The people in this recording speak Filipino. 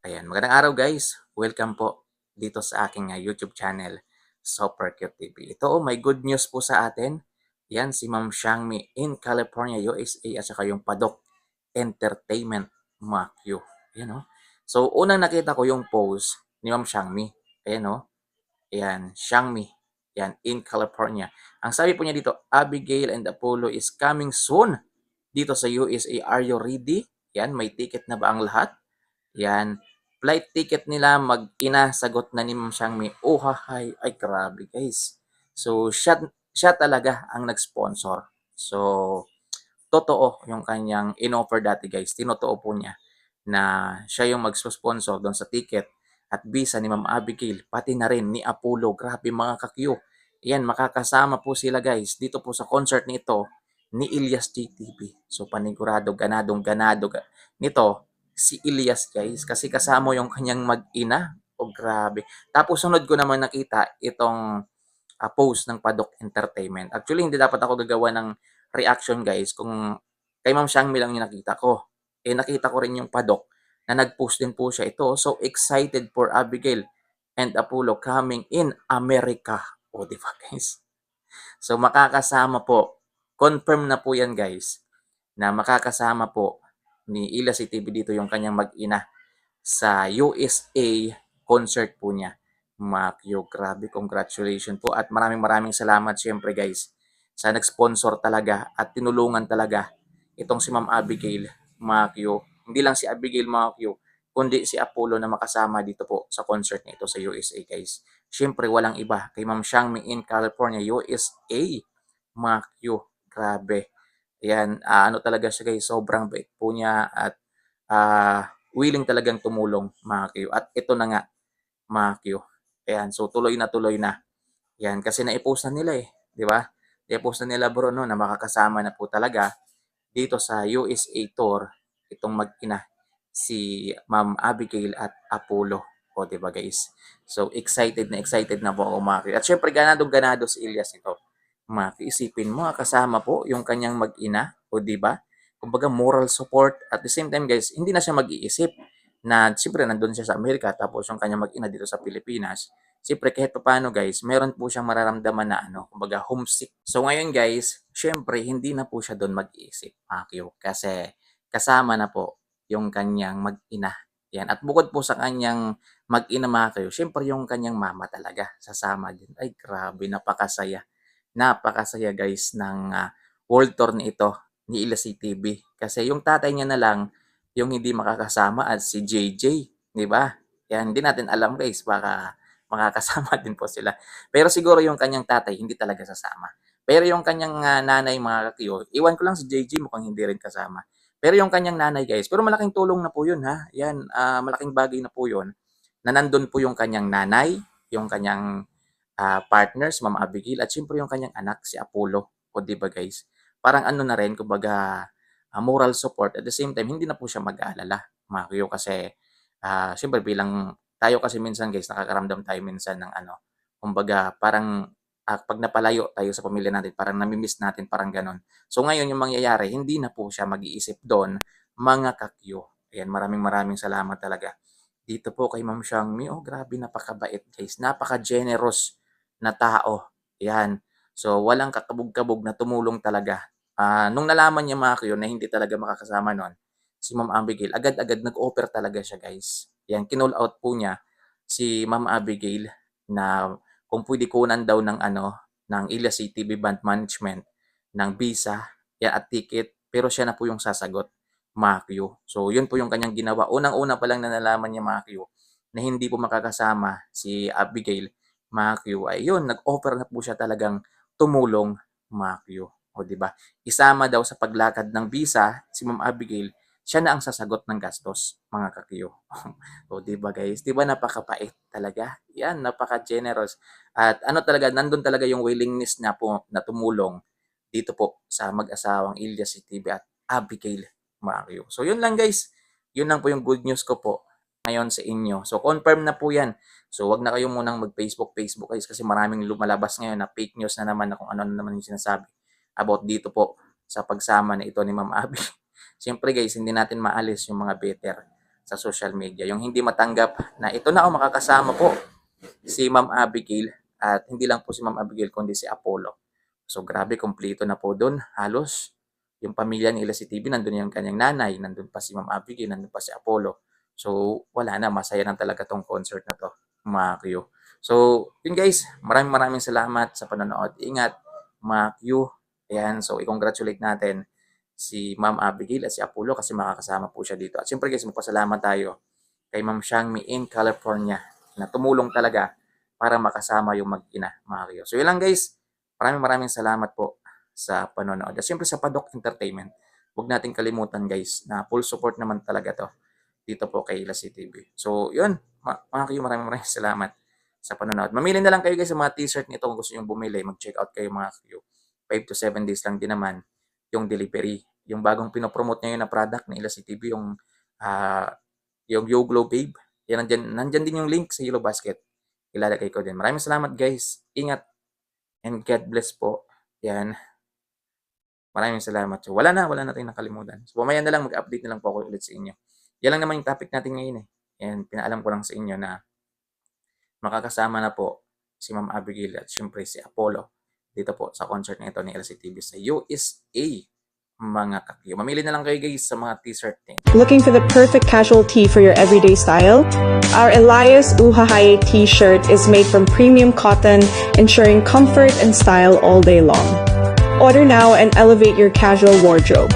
Ayan, magandang araw guys. Welcome po dito sa aking YouTube channel, Super Cute TV. Ito may good news po sa atin. Yan si Ma'am Xiangmi in California, USA at saka yung Padok Entertainment Macue. Yan So unang nakita ko yung post ni Ma'am Xiangmi. Ayan Ayan, Xiangmi. Yan, in California. Ang sabi po niya dito, Abigail and Apollo is coming soon dito sa USA. Are you ready? Yan, may ticket na ba ang lahat? Yan. Flight ticket nila mag-ina, sagot na ni Ma'am Xiangmi. Oh, hahay. Ay, grabe guys. So, siya talaga ang nag-sponsor. So, totoo yung kanyang in-offer dati guys. Tinotoo po niya na siya yung mag-sponsor doon sa ticket at visa ni Ma'am Abigail, pati na rin ni Apollo. Grabe mga kakyo. Yan, makakasama po sila guys dito po sa concert nito ni Ilyas JTV. So, panigurado, ganadong-ganado nito si Ilyas guys kasi kasama yung kanyang mag-ina. Oh, grabe. Tapos sunod ko naman nakita itong post ng Padok Entertainment. Actually, hindi dapat ako gagawa ng reaction guys kung kay Ma'am Xiangmi lang yung nakita ko. Eh nakita ko rin yung Padok na nag-post din po siya ito. So excited for Abigail and Apollo coming in America. O, di ba guys? So makakasama po. Confirm na po yan guys na makakasama po ni Ila si TV dito yung kanyang mag-ina sa USA concert po niya. Makyo, grabe, congratulations po at maraming maraming salamat syempre guys sa nag-sponsor talaga at tinulungan talaga itong si Ma'am Abigail Makyo. Hindi lang si Abigail Makyo, kundi si Apollo na makasama dito po sa concert nito sa USA guys. Syempre walang iba kay Ma'am Xiangmi in California, USA. Makyo, grabe. Ayan, ano talaga siya guys, sobrang bait po niya at willing talagang tumulong mga Q. At ito na nga mga Q. Ayan, so tuloy na. Yan, kasi na-post na nila eh, di ba? Na-post na nila bro no, na makakasama na po talaga dito sa USA tour itong mag-ina si Ma'am Abigail at Apollo. O, di ba guys? So, excited na po ako mga Q. At syempre, ganado si Ilyas ito. Mga Q, isipin mo, kasama po yung kanyang mag-ina, o di ba? Kumbaga, moral support. At the same time, guys, hindi na siya mag-iisip na siyempre nandun siya sa Amerika tapos yung kanyang mag-ina dito sa Pilipinas. Siyempre kahit paano guys, meron po siyang mararamdaman na kumbaga homesick. So ngayon guys, siyempre hindi na po siya doon mag-iisip, Akyo, kasi kasama na po yung kanyang mag-ina. Yan. At bukod po sa kanyang mag-ina mga kayo, siyempre yung kanyang mama talaga sasama din. Ay grabe, napakasaya. Napakasaya guys ng world tour ni ito ni Ila CTV. Kasi yung tatay niya na lang yung hindi makakasama at si JJ, di ba? Yan, hindi natin alam guys, baka makakasama din po sila. Pero siguro yung kanyang tatay hindi talaga sasama. Pero yung kanyang nanay mga kakiyo, iwan ko lang si JJ mukhang hindi rin kasama. Pero yung kanyang nanay guys, pero malaking tulong na po yun ha. Yan, malaking bagay na po yun na nandun po yung kanyang nanay, yung kanyang partners, Ma'am Abigail, at syempre yung kanyang anak, si Apollo. O di ba guys? Parang ano na rin, kumbaga, moral support. At the same time, hindi na po siya mag-aalala, Mario, kasi syempre bilang tayo kasi minsan guys, nakakaramdam tayo minsan ng kumbaga parang pag napalayo tayo sa pamilya natin, parang namimiss natin, parang ganon. So ngayon yung mangyayari, hindi na po siya mag-iisip doon, mga kakyo. Ayan, maraming salamat talaga. Dito po kay Ma'am Xiangmi, oh grabe, napakabait guys, napaka-generous na tao. Ayan. So walang kakabog-kabog na tumulong talaga. Nung nalaman niya mga kayo na hindi talaga makakasama nun, si Ma'am Abigail, agad-agad nag-offer talaga siya guys. Yan, kinall out po niya si Ma'am Abigail na kung pwede kunan daw ng ng Ila City Band Management ng visa yan, at ticket, pero siya na po yung sasagot, Makyo. So yun po yung kanyang ginawa. Unang-una pa lang na nalaman niya Makyo na hindi po makakasama si Abigail Makyo ay yun, nag-offer na po siya talagang tumulong, Makyo. O di ba? Isama daw sa paglakad ng visa si Ma'am Abigail, siya na ang sasagot ng gastos, mga kakiyo. O di ba guys? Di ba napakapait talaga? Yan, napaka-generous. At ano talaga, nandun talaga yung willingness na po na tumulong dito po sa mag-asawang Ilyas TV at Abigail Mario. So yun lang guys. Yun lang po yung good news ko po ngayon sa inyo. So confirm na po yan. So wag na kayo munang mag-Facebook guys kasi maraming lumalabas ngayon na fake news na naman na kung ano na naman yung sinasabi about dito po sa pagsama na ito ni Ma'am Abby. Siyempre guys, hindi natin maalis yung mga better. sa social media. Yung hindi matanggap na ito na ako makakasama po si Ma'am Abigail, at hindi lang po si Ma'am Abigail kundi si Apollo. So grabe, kompleto na po doon. Halos yung pamilya ni Ila TV, nandun yung kanyang nanay, nandun pa si Ma'am Abigail, nandun pa si Apollo. So wala na, masaya na talaga tong concert na to, mga Q. So yun guys, maraming salamat sa panonood. Ingat mga Q. Ayan, so i-congratulate natin si Ma'am Abigail at si Apollo kasi makakasama po siya dito. At siyempre guys, magpasalamat tayo kay Ma'am Xiangmi in California na tumulong talaga para makasama yung mag-ina, mga Q. So yun lang guys, maraming salamat po sa panonood. At siyempre sa Padok Entertainment, huwag nating kalimutan guys na full support naman talaga to dito po kay Ila TV. So yun, mga Q, maraming salamat sa panonood. Mamili na lang kayo guys sa mga t-shirt nito kung gusto nyo bumili. Mag-check out kayo mga Q. 5 to 7 days lang din naman yung delivery. Yung bagong pinopromote ngayon na product ni Ila TV, yung Yo Glow Babe. Yan, nandyan din yung link sa Yellow Basket. Ilalagay ko din. Maraming salamat guys. Ingat and God bless po. Yan. Maraming salamat. So, wala na tayong nakalimutan. So, mamaya na lang, mag-update na lang po ako ulit sa inyo. Yan lang naman yung topic natin ngayon eh. And pinaalam ko lang sa inyo na makakasama na po si Ma'am Abigail at syempre si Apollo dito po sa concert na ito ni LC TV sa USA, mga kakyo. Mamili na lang kayo guys sa mga t-shirt din. Looking for the perfect casual tee for your everyday style? Our Elias Uhahaye t-shirt is made from premium cotton, ensuring comfort and style all day long. Order now and elevate your casual wardrobe.